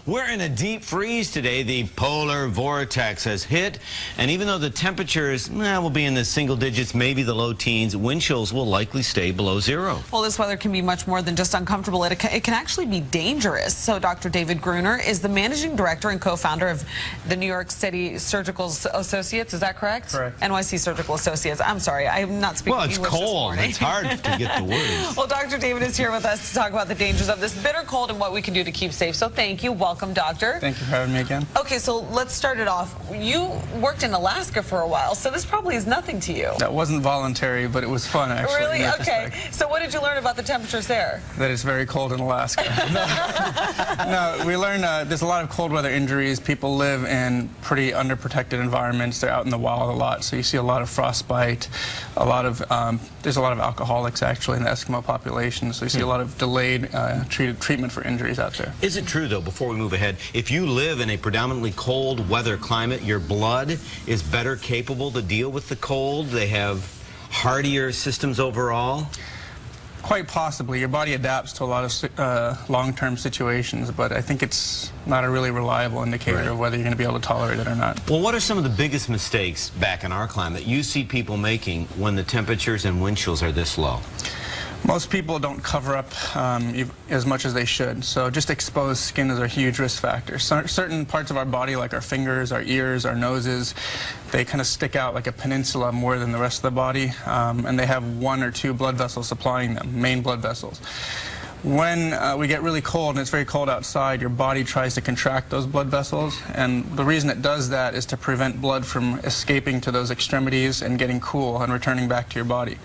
We're in a deep freeze today. The polar vortex has hit, and even though the temperatures will be in the single digits, maybe the low teens, wind chills will likely stay below zero. Well, this weather can be much more than just uncomfortable. It can actually be dangerous. So Dr. David Greuner is the managing director and co-founder of the New York City Surgical Associates. Is that correct? Correct. NYC Surgical Associates. I'm sorry, I'm not speaking English. Well, it's cold. It's hard to get the words. Well, Dr. David is here with us to talk about the dangers of this bitter cold and what we can do to keep safe. So thank you. Welcome, doctor. Thank you for having me again. Okay, so let's start it off. You worked in Alaska for a while, so this probably is nothing to you. That wasn't voluntary, but it was fun, actually. Really? Okay. So what did you learn about the temperatures there? That it's very cold in Alaska. No, we learned there's a lot of cold weather injuries. People live in pretty underprotected environments. They're out in the wild a lot, so you see a lot of frostbite. There's a lot of alcoholics, actually, in the Eskimo population, so you see a lot of delayed treatment for injuries out there. Is it true, though, before we move ahead, if you live in a predominantly cold weather climate, your blood is better capable to deal with the cold? They have hardier systems overall? Quite possibly. Your body adapts to a lot of long-term situations, but I think it's not a really reliable indicator of whether you're going to be able to tolerate it or not. Well, what are some of the biggest mistakes back in our climate you see people making when the temperatures and wind chills are this low? Most people don't cover up as much as they should, so just exposed skin is a huge risk factor. Certain parts of our body, like our fingers, our ears, our noses, they kind of stick out like a peninsula more than the rest of the body, and they have 1 or 2 blood vessels supplying them, main blood vessels. When we get really cold and it's very cold outside, your body tries to contract those blood vessels, and the reason it does that is to prevent blood from escaping to those extremities and getting cool and returning back to your body.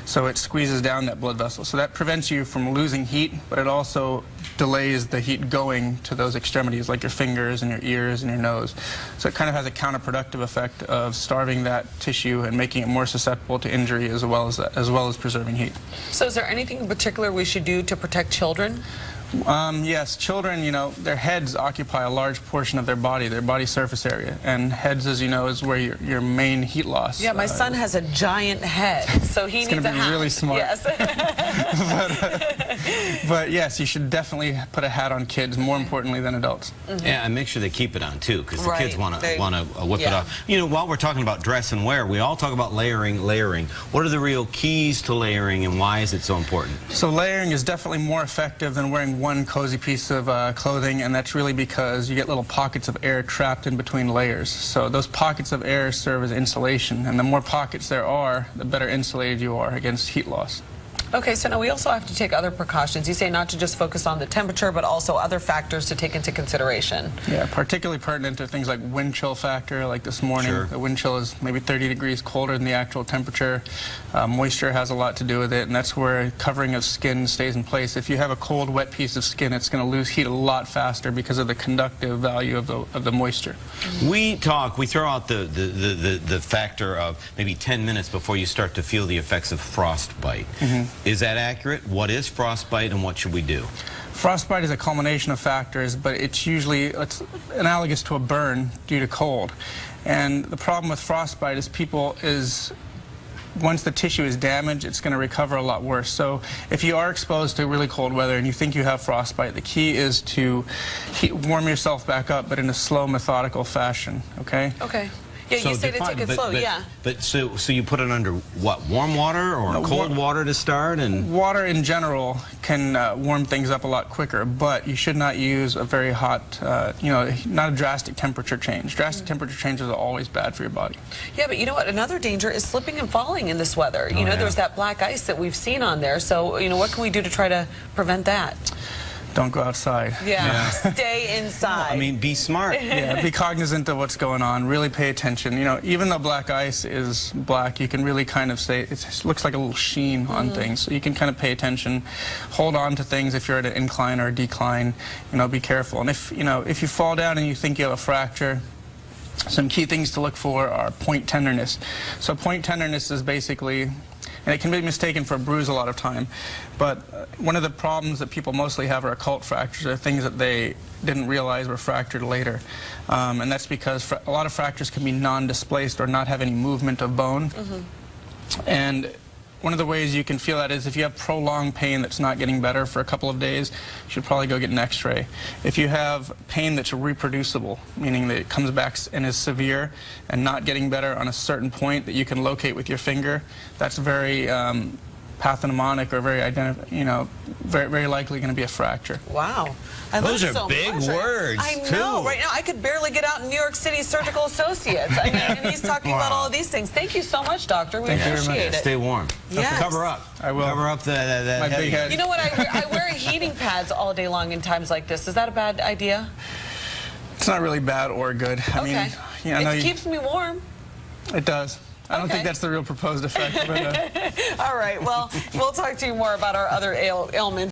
So it squeezes down that blood vessel. So that prevents you from losing heat, but it also delays the heat going to those extremities, like your fingers and your ears and your nose. So it kind of has a counterproductive effect of starving that tissue and making it more susceptible to injury as well as preserving heat. So is there anything in particular we should do to protect children? Yes, children, you know, their heads occupy a large portion of their body surface area, and heads, as you know, is where your main heat loss. Yeah, my son has a giant head, so he needs a hat. He's going to be really smart. Yes. But yes, you should definitely put a hat on kids, more importantly than adults. Yeah, and make sure they keep it on too, because the kids want to whip it off. You know, while we're talking about dress and wear, we all talk about layering. What are the real keys to layering, and why is it so important? So layering is definitely more effective than wearing one cozy piece of clothing, and that's really because you get little pockets of air trapped in between layers. So those pockets of air serve as insulation, and the more pockets there are, the better insulated you are against heat loss. Okay, so now we also have to take other precautions. You say not to just focus on the temperature, but also other factors to take into consideration. Yeah, particularly pertinent to things like wind chill factor, like this morning. Sure. The wind chill is maybe 30 degrees colder than the actual temperature. Moisture has a lot to do with it, and that's where covering of skin stays in place. If you have a cold, wet piece of skin, it's going to lose heat a lot faster because of the conductive value of the moisture. We throw out the factor of maybe 10 minutes before you start to feel the effects of frostbite. Is that accurate? What is frostbite, and what should we do? Frostbite is a culmination of factors, but it's analogous to a burn due to cold. And the problem with frostbite is once the tissue is damaged, it's going to recover a lot worse. So if you are exposed to really cold weather and you think you have frostbite, the key is to warm yourself back up, but in a slow, methodical fashion, okay? Okay. Yeah, so you say to take it slow, yeah. But so you put it under what, warm water or cold water to start? And water in general can warm things up a lot quicker, but you should not use a very hot, not a drastic temperature change. Drastic temperature changes are always bad for your body. Yeah, but you know what? Another danger is slipping and falling in this weather. You know, there's that black ice that we've seen on there. So, you know, what can we do to try to prevent that? Don't go outside. Yeah, stay inside. I mean, be smart. Yeah, be cognizant of what's going on. Really pay attention. You know, even though black ice is black, you can really kind of say it looks like a little sheen on things. So you can kind of pay attention, hold on to things if you're at an incline or a decline. You know, be careful. And if you fall down and you think you have a fracture, some key things to look for are point tenderness. So point tenderness is basically, and it can be mistaken for a bruise a lot of time, but one of the problems that people mostly have are occult fractures, are things that they didn't realize were fractured later. And that's because a lot of fractures can be non-displaced or not have any movement of bone. And one of the ways you can feel that is if you have prolonged pain that's not getting better for a couple of days, you should probably go get an x-ray. If you have pain that's reproducible, meaning that it comes back and is severe and not getting better on a certain point that you can locate with your finger, that's very pathognomonic or very very likely going to be a fracture. Wow. Those are big words, I know. too. Right now, I could barely get out in New York City Surgical Associates. I mean, and he's talking about all of these things. Thank you so much, doctor. We appreciate it. Stay warm. Yes. Cover up. I will. Cover up My big head. You know what? I wear heating pads all day long in times like this. Is that a bad idea? It's not really bad or good. I mean, it keeps me warm. It does. I don't think that's the real proposed effect. But, all right. Well, we'll talk to you more about our other ailments.